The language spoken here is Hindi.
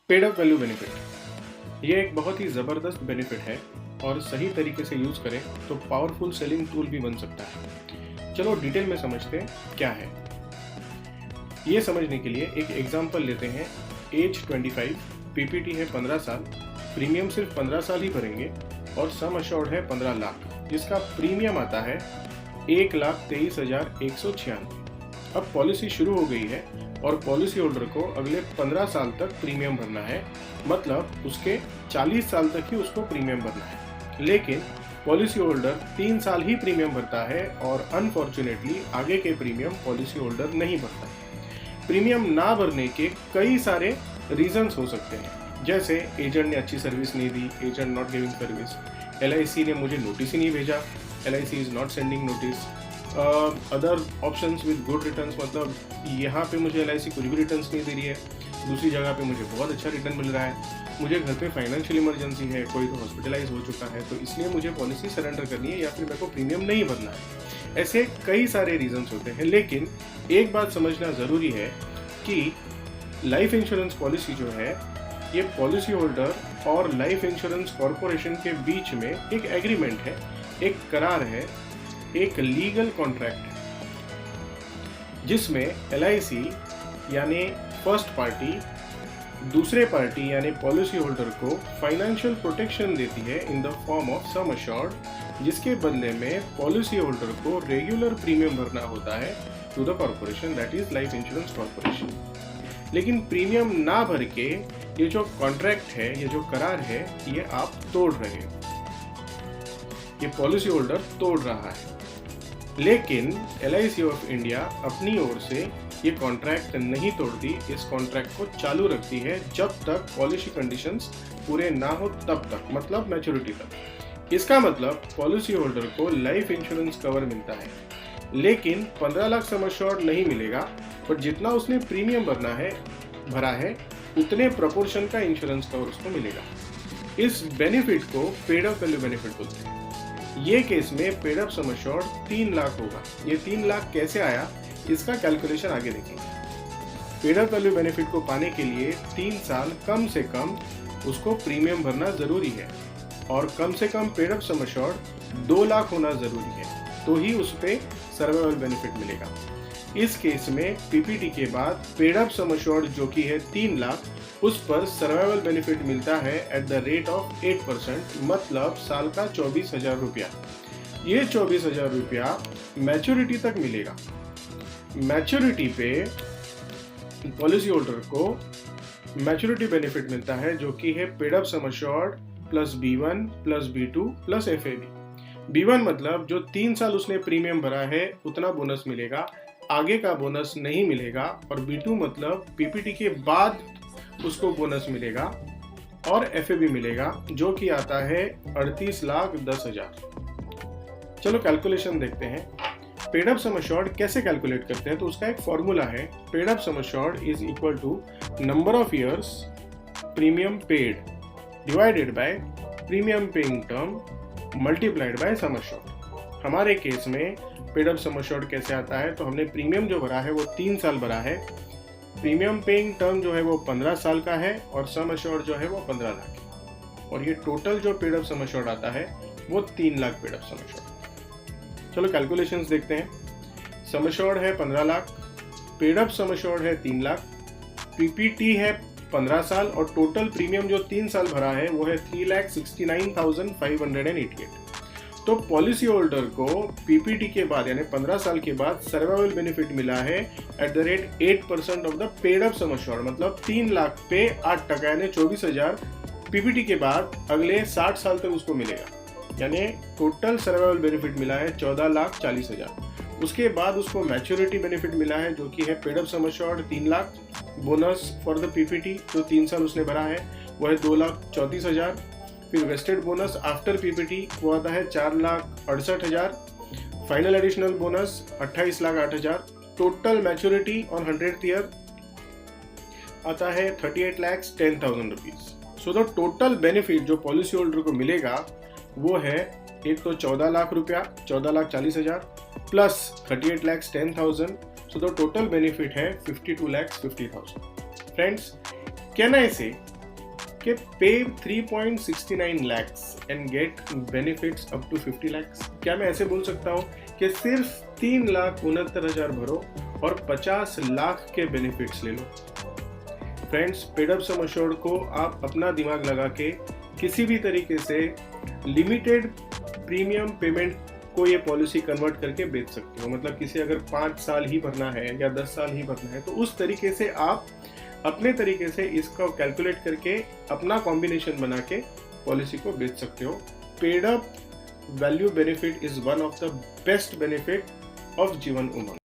पेड अप वैल्यू बेनिफिट ये एक बहुत ही ज़बरदस्त बेनिफिट है और सही तरीके से यूज़ करें तो पावरफुल सेलिंग टूल भी बन सकता है। चलो डिटेल में समझते हैं क्या है। ये समझने के लिए एक एग्जांपल लेते हैं। एज 25, पीपीटी है 15 साल, प्रीमियम सिर्फ 15 साल ही भरेंगे और सम अश्योर्ड है 15 लाख, जिसका प्रीमियम आता है 1,23,196। अब पॉलिसी शुरू हो गई है और पॉलिसी होल्डर को अगले 15 साल तक प्रीमियम भरना है, मतलब उसके 40 साल तक ही उसको प्रीमियम भरना है। लेकिन पॉलिसी होल्डर 3 साल ही प्रीमियम भरता है और अनफॉर्चुनेटली आगे के प्रीमियम पॉलिसी होल्डर नहीं भरता है। प्रीमियम ना भरने के कई सारे रीजंस हो सकते हैं, जैसे एजेंट ने अच्छी सर्विस नहीं दी, agent not giving service, LIC ने मुझे नोटिस ही नहीं भेजा, LIC is not sending notice, other options with good returns, मतलब यहाँ पे मुझे एलआईसी कुछ भी रिटर्न्स नहीं दे रही है, दूसरी जगह पे मुझे बहुत अच्छा रिटर्न मिल रहा है, मुझे घर पे फाइनेंशियल इमरजेंसी है, कोई तो हॉस्पिटलाइज हो चुका है, तो इसलिए मुझे पॉलिसी सरेंडर करनी है या फिर मेरे को प्रीमियम नहीं भरना है। ऐसे कई सारे रीजंस होते हैं, लेकिन एक बात समझना ज़रूरी है कि लाइफ इंश्योरेंस पॉलिसी जो है, ये पॉलिसी होल्डर और लाइफ इंश्योरेंस कॉरपोरेशन के बीच में एक एग्रीमेंट है, एक करार है, एक लीगल कॉन्ट्रैक्ट है, जिसमें एलआईसी यानी फर्स्ट पार्टी दूसरे पार्टी यानी पॉलिसी होल्डर को फाइनेंशियल प्रोटेक्शन देती है in the form of sum assured, जिसके बदले में पॉलिसी होल्डर को रेगुलर प्रीमियम भरना होता है to the corporation, that is life insurance corporation. लेकिन प्रीमियम ना भर के ये जो कॉन्ट्रैक्ट है, ये जो करार है, ये आप तोड़ रहे हो, ये पॉलिसी होल्डर तोड़ रहा है। लेकिन एलआईसी ऑफ इंडिया अपनी ओर से ये कॉन्ट्रैक्ट नहीं तोड़ती, इस कॉन्ट्रैक्ट को चालू रखती है जब तक पॉलिसी कंडीशंस पूरे ना हो तब तक, मतलब मैच्योरिटी तक। इसका मतलब पॉलिसी होल्डर को लाइफ इंश्योरेंस कवर मिलता है, लेकिन 15 लाख सम अश्योर्ड नहीं मिलेगा, पर जितना उसने प्रीमियम भरा है उतने प्रोपोर्शन का इंश्योरेंस कवर उसको मिलेगा। इस बेनिफिट को पेड अप वैल्यू बेनिफिट बोलते हैं। ये केस में paid up sum assured 3 lakh होगा। ये 3 लाख कैसे आया, इसका कैलकुलेशन आगे देखेंगे। पेड अप वैल्यू बेनिफिट को पाने के लिए 3 साल कम से कम उसको प्रीमियम भरना जरूरी है और कम से कम paid up sum assured 2 lakh होना जरूरी है, तो ही उस पर सर्वाइवल बेनिफिट मिलेगा। इस केस में पीपीटी के बाद पेड अप सम अश्योर्ड जो कि है 3 लाख, उस पर सर्वाइवल बेनिफिट मिलता है एट द रेट ऑफ 8%, मतलब साल का 24,000 रुपया। ये 24,000 रुपया मैच्योरिटी तक मिलेगा। मैच्योरिटी पे पॉलिसी होल्डर को मैच्योरिटी बेनिफिट मिलता है जो कि है paid up sum assured plus B1 plus B2 plus FAB। B1 मतलब जो 3 साल उसने प्रीमियम भरा है उतना बोनस मिलेगा, आगे का बोनस नहीं मिलेगा। और B2 मतलब पीपीटी के बाद उसको बोनस मिलेगा और FAB मिलेगा, जो कि आता है 38,10,000। चलो कैलकुलेशन देखते हैं। पेड अप सम अश्योर्ड कैसे कैलकुलेट करते हैं, तो उसका एक फॉर्मूला है। Paid up sum assured is equal to number of years premium paid divided by premium paying term multiplied by sum assured. हमारे केस में पेड अप सम अश्योर्ड कैसे आता है, तो हमने प्रीमियम जो भरा है वो 3 साल भरा है, प्रीमियम पेइंग टर्म जो है वो 15 साल का है और सम अश्योर्ड जो है वो 15 लाख है, और ये टोटल जो पेड अप सम अश्योर्ड आता है वो 3 lakh paid up sum assured. चलो कैलकुलेशंस देखते हैं। सम अश्योर्ड है 15 lakh, paid up sum assured है 3 लाख, पीपीटी है 15 साल और टोटल प्रीमियम जो 3 साल भरा है वो है 3,69,588। तो पॉलिसी होल्डर को पीपीटी के बाद यानी 15 साल के बाद सर्वाइवल बेनिफिट मिला है at the rate 8% of the paid up sum assured, मतलब 3 लाख पे 8% यानी 24,000 पीपीटी के बाद अगले 60 साल तक उसको मिलेगा, यानी टोटल सर्वाइवल बेनिफिट मिला है 14,40,000। उसके बाद उसको मैच्योरिटी बेनिफिट मिला है जो कि है paid up sum assured 3 lakh, bonus for the PPT जो 3 साल उसने भरा है वो है 2,34,000। फिर वेस्टेड बोनस आफ्टर पीपीटी वो आता है 4,68,000। Final additional bonus 28,08,000। Total maturity on 100th year आता है 38,10,000 rupees. So the total benefit जो पॉलिसी होल्डर को मिलेगा वो है एक तो 14 लाख रुपया, 14,40,000 plus 38,10,000। So the total benefit है 52,50,000। फ्रेंड्स, कैन आई से कि पे 3.69 lakhs and get benefits up to 50 lakhs। क्या मैं ऐसे बोल सकता हूँ कि सिर्फ 3,69,000 भरो और 50 लाख के बेनिफिट्स ले लो? Friends, paid up sum assured को आप अपना दिमाग लगा के किसी भी तरीके से लिमिटेड प्रीमियम पेमेंट को ये पॉलिसी कन्वर्ट करके बेच सकते हो। मतलब किसी अगर 5 साल ही भरना है या 10 साल ही भरना है तो उस तरीके से आप अपने तरीके से इसका कैलकुलेट करके अपना कॉम्बिनेशन बना के पॉलिसी को बेच सकते हो। Paid up value benefit is one of the best benefit of Jeevan Umang.